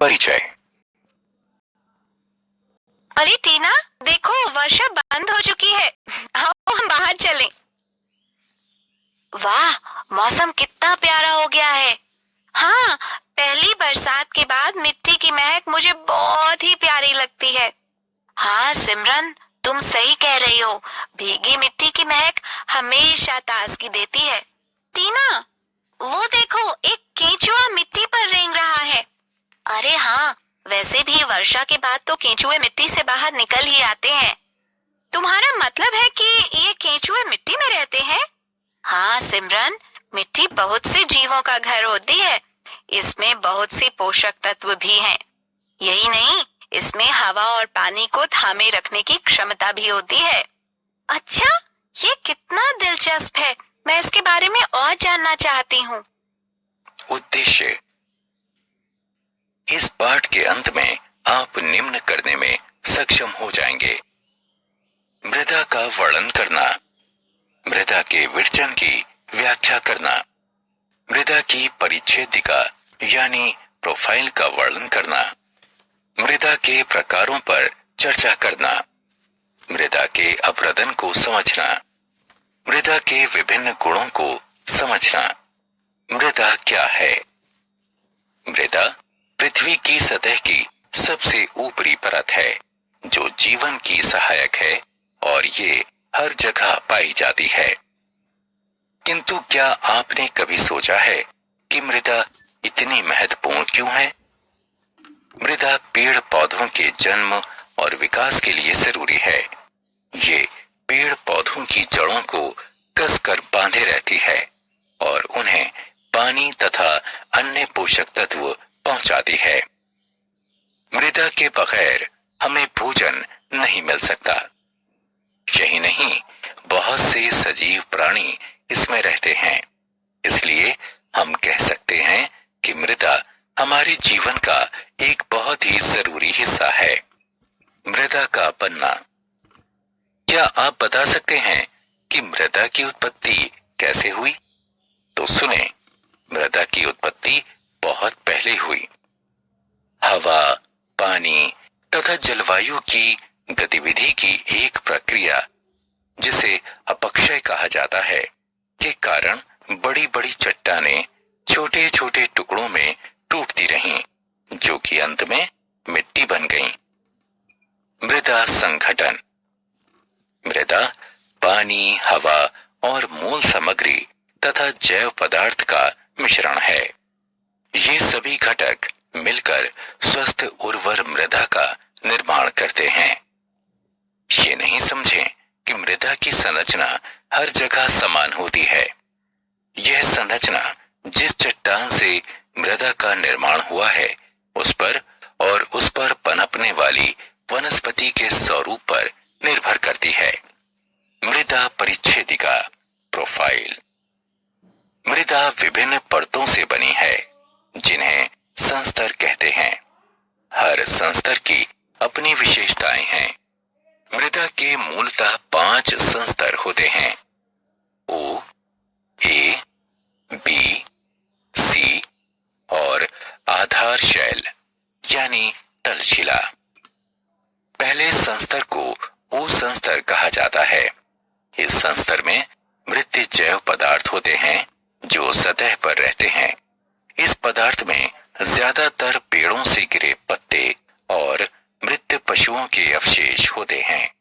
परिचय। अरे टीना, देखो वर्षा बंद हो चुकी है। आओ हम बाहर चलें। वाह, मौसम कितना प्यारा हो गया है। हाँ, पहली बरसात के बाद मिट्टी की महक मुझे बहुत ही प्यारी लगती है। हाँ सिमरन, तुम सही कह रही हो। भीगी मिट्टी की महक हमेशा ताजगी देती है। टीना, वो देखो, एक केंचुआ मिट्टी पर रेंग रहा है। अरे हाँ, वैसे भी वर्षा के बाद तो केंचुए मिट्टी से बाहर निकल ही आते हैं। तुम्हारा मतलब है कि ये केंचुए मिट्टी में रहते हैं? हाँ सिमरन, मिट्टी बहुत से जीवों का घर होती है। इसमें बहुत से पोषक तत्व भी हैं। यही नहीं, इसमें हवा और पानी को थामे रखने की क्षमता भी होती है। अच्छा, ये कितना दिलचस्प है। मैं इसके बारे में और जानना चाहती हूँ। उद्देश्य। इस पाठ के अंत में आप निम्न करने में सक्षम हो जाएंगे: मृदा का वर्णन करना, मृदा के विरचन की व्याख्या करना, मृदा की परिच्छेदिका यानी प्रोफाइल का वर्णन करना, मृदा के प्रकारों पर चर्चा करना, मृदा के अपरदन को समझना, मृदा के विभिन्न गुणों को समझना। मृदा क्या है? मृदा पृथ्वी की सतह की सबसे ऊपरी परत है जो जीवन की सहायक है और ये हर जगह पाई जाती है। किंतु क्या आपने कभी सोचा है कि मृदा इतनी महत्वपूर्ण क्यों है? मृदा पेड़ पौधों के जन्म और विकास के लिए जरूरी है। ये पेड़ पौधों की जड़ों को कसकर बांधे रहती है और उन्हें पानी तथा अन्य पोषक तत्व पहुंचाती है। मृदा के बगैर हमें भोजन नहीं मिल सकता। यही नहीं, बहुत से सजीव प्राणी इसमें रहते हैं। इसलिए हम कह सकते हैं कि मृदा हमारे जीवन का एक बहुत ही जरूरी हिस्सा है। मृदा का बनना। क्या आप बता सकते हैं कि मृदा की उत्पत्ति कैसे हुई? तो सुने, मृदा की उत्पत्ति बहुत पहले हुई। हवा, पानी तथा जलवायु की गतिविधि की एक प्रक्रिया, जिसे अपक्षय कहा जाता है, के कारण बड़ी बड़ी चट्टानें छोटे छोटे टुकड़ों में टूटती रहीं, जो कि अंत में मिट्टी बन गईं। मृदा संगठन। मृदा पानी, हवा और मूल सामग्री तथा जैव पदार्थ का मिश्रण है। ये सभी घटक मिलकर स्वस्थ उर्वर मृदा का निर्माण करते हैं। ये नहीं समझें कि मृदा की संरचना हर जगह समान होती है। यह संरचना जिस चट्टान से मृदा का निर्माण हुआ है, उस पर और उस पर पनपने वाली वनस्पति के स्वरूप पर निर्भर करती है। मृदा परिच्छेदिका, प्रोफाइल। मृदा विभिन्न परतों से बनी है, जिन्हें संस्तर कहते हैं। हर संस्तर की अपनी विशेषताएं हैं। मृदा के मूलतः 5 संस्तर होते हैं: ओ, ए, बी, सी और आधार शैल यानी तलशिला। पहले संस्तर को ओ संस्तर कहा जाता है। इस संस्तर में मृत जैव पदार्थ होते हैं जो सतह पर रहते हैं। इस पदार्थ में ज्यादातर पेड़ों से गिरे पत्ते और मृत पशुओं के अवशेष होते हैं।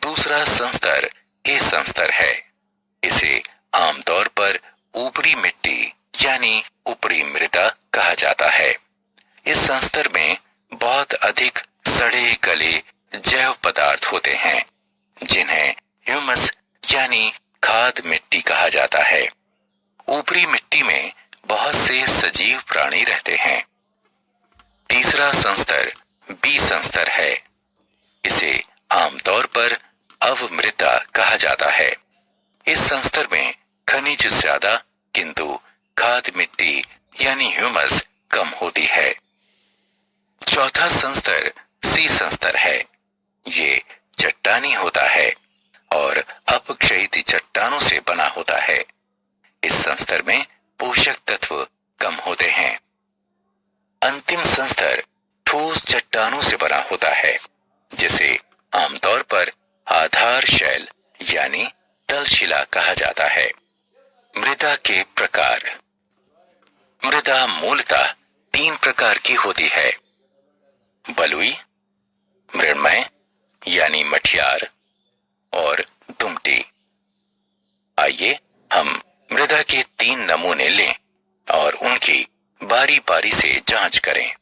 दूसरा संस्तर ए संस्तर है। इसे आमतौर पर ऊपरी मिट्टी यानी ऊपरी मृदा कहा जाता है। इस संस्तर में बहुत अधिक सड़े गले जैव पदार्थ होते हैं, जिन्हें ह्यूमस यानी खाद मिट्टी कहा जाता है। ऊपरी मिट्टी में बहुत से सजीव प्राणी रहते हैं। तीसरा संस्तर बी संस्तर है। इसे आमतौर पर अवमृदा कहा जाता है। इस संस्तर में खनिज ज्यादा किंतु खाद मिट्टी यानी ह्यूमस कम होती है। चौथा संस्तर सी संस्तर है। ये चट्टानी होता है और अपक्षयित चट्टानों से बना होता है। इस संस्तर में पोषक तत्व कम होते हैं। अंतिम संस्तर ठोस चट्टानों से बना होता है, जिसे आमतौर पर आधार शैल यानी तलशिला कहा जाता है। मृदा के प्रकार। मृदा मूलतः 3 प्रकार की होती है, बलुई, मृण्मय यानी मठियार और दुमटी। आइए हम मृदा के 3 नमूने लें और उनकी बारी बारी से जांच करें।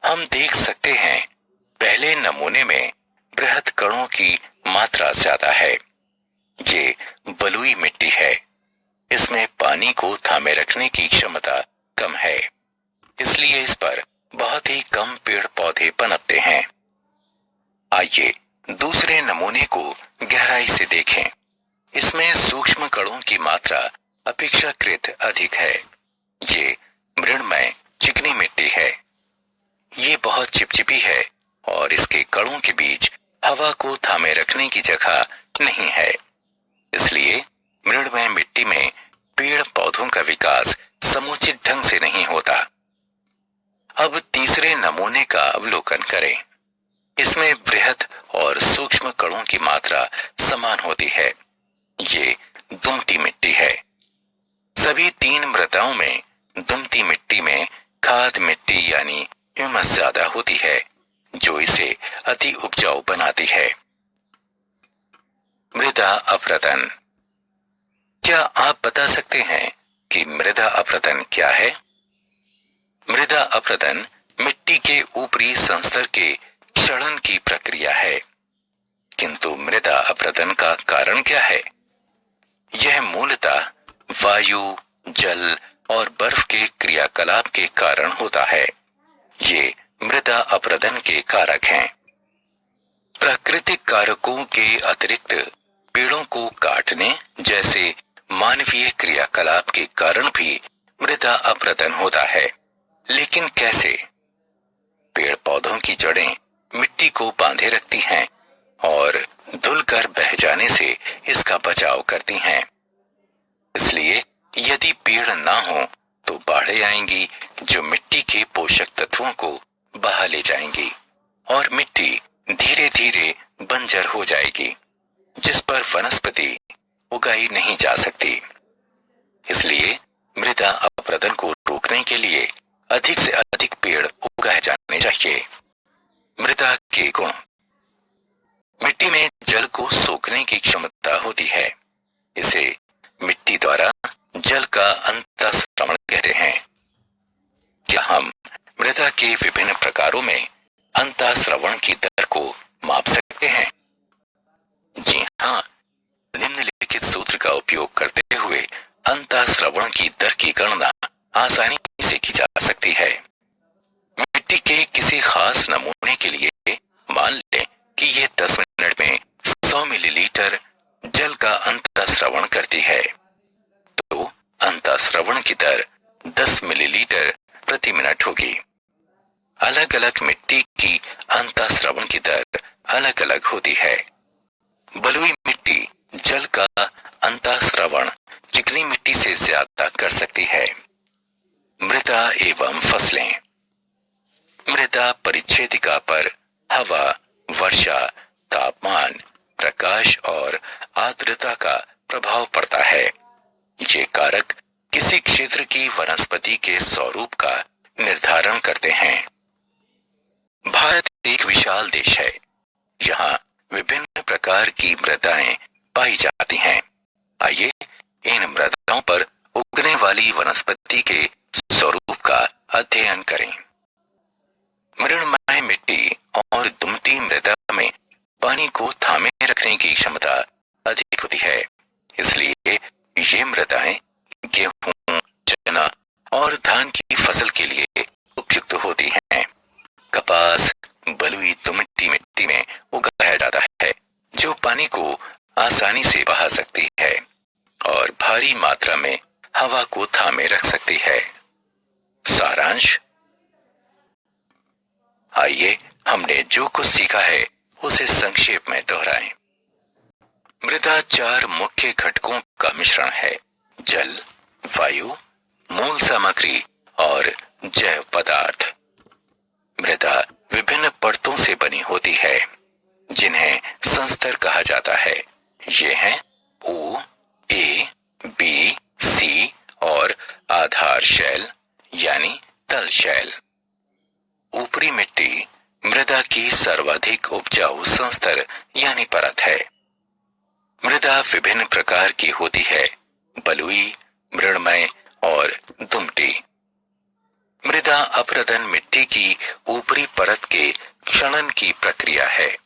हम देख सकते हैं पहले नमूने में बृहद कणों की मात्रा ज्यादा है। ये बलुई मिट्टी है। इसमें पानी को थामे रखने की क्षमता कम है, इसलिए इस पर बहुत ही कम पेड़ पौधे पनपते हैं। आइए दूसरे नमूने को गहराई से देखें। इसमें सूक्ष्म कणों की मात्रा अपेक्षाकृत अधिक है। ये मृण्मय चिकनी मिट्टी है। ये बहुत चिपचिपी है और इसके कणों के बीच हवा को थामे रखने की जगह नहीं है, इसलिए मृण्मय मिट्टी में पेड़ पौधों का विकास समुचित ढंग से नहीं होता। अब तीसरे नमूने का अवलोकन करें। इसमें बृहद और सूक्ष्म कणों की मात्रा समान होती है। ये दुमटी मिट्टी है। सभी 3 मृदाओं में दुमटी मिट्टी में खाद मिट्टी यानी ह्यूमस ज्यादा होती है, जो इसे अति उपजाऊ बनाती है। मृदा अपरदन। क्या आप बता सकते हैं कि मृदा अपरदन क्या है? मृदा अपरदन मिट्टी के ऊपरी संस्तर के क्षरण की प्रक्रिया है। किंतु मृदा अपरदन का कारण क्या है? यह मूलतः वायु, जल और बर्फ के क्रियाकलाप के कारण होता है। ये मृदा अपरदन के कारक हैं। प्राकृतिक कारकों के अतिरिक्त पेड़ों को काटने जैसे मानवीय क्रियाकलाप के कारण भी मृदा अपरदन होता है। लेकिन कैसे? पेड़ पौधों की जड़ें मिट्टी को बांधे रखती हैं और धुलकर बह जाने से इसका बचाव करती हैं। इसलिए यदि पेड़ ना हो तो बाढ़ें आएंगी जो मिट्टी के पोषक तत्वों को बहा ले जाएंगी और मिट्टी धीरे धीरे बंजर हो जाएगी, जिस पर वनस्पति उगाई नहीं जा सकती। इसलिए मृदा अपरदन को रोकने के लिए अधिक से अधिक पेड़ उगाए जाने चाहिए। मृदा के गुण। मिट्टी में जल को सोखने की क्षमता होती है। इसे मिट्टी द्वारा जल का अंतःस्रवण कहते हैं। क्या हम मृदा के विभिन्न प्रकारों में अंतःस्रवण की दर को माप सकते हैं? जी हाँ, निम्नलिखित सूत्र का उपयोग करते हुए अंतःस्रवण की दर की गणना आसानी से की जा सकती है। मिट्टी के किसी खास नमूने के लिए मान लें कि यह 10 मिनट में 100 मिलीलीटर जल का अंतःस्रवण करती है, तो अंतःस्रवण की दर 10 मिलीलीटर प्रति मिनट होगी। अलग अलग मिट्टी की अंतःस्रवण की दर अलग अलग होती है। बलुई मिट्टी जल का अंतःस्रवण चिकनी मिट्टी से ज्यादा कर सकती है। मृदा एवं फसलें। मृदा परिच्छेदिका पर हवा, वर्षा, तापमान, प्रकाश और आर्द्रता का प्रभाव पड़ता है। ये कारक किसी क्षेत्र की वनस्पति के स्वरूप का निर्धारण करते हैं। भारत एक विशाल देश है। यहाँ विभिन्न प्रकार की मृदाएं पाई जाती हैं। आइए इन मृदाओं पर उगने वाली वनस्पति के स्वरूप का अध्ययन करें। मृण्मय मिट्टी और दुमटी मृदा में पानी को थामे रखने की क्षमता अधिक होती है, इसलिए ये मृदाएं गेहूं, चना और धान की फसल के लिए उपयुक्त होती हैं। कपास बलुई दुमटी मिट्टी में उगाया जाता है, जो पानी को आसानी से बहा सकती है और भारी मात्रा में हवा को थामे रख सकती है। सारांश। आइए हमने जो कुछ सीखा है उसे संक्षेप में दोहराएं। मृदा 4 मुख्य घटकों का मिश्रण है: जल, वायु, मूल सामग्री और जैव पदार्थ। मृदा विभिन्न परतों से बनी होती है जिन्हें संस्तर कहा जाता है। ये हैं ओ, ए, बी, सी और आधार शैल यानी तल शैल। ऊपरी मिट्टी मृदा की सर्वाधिक उपजाऊ संस्तर यानी परत है। मृदा विभिन्न प्रकार की होती है, बलुई, मृणमय और दुमटी। मृदा अपरदन मिट्टी की ऊपरी परत के क्षरण की प्रक्रिया है।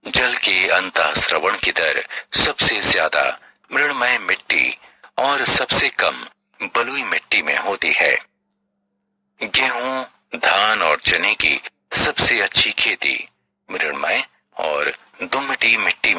जल के अंतःस्रवण की दर सबसे ज्यादा मृणमय मिट्टी और सबसे कम बलुई मिट्टी में होती है। गेहूं, धान और चने की सबसे अच्छी खेती मृणमय और दुमटी मिट्टी में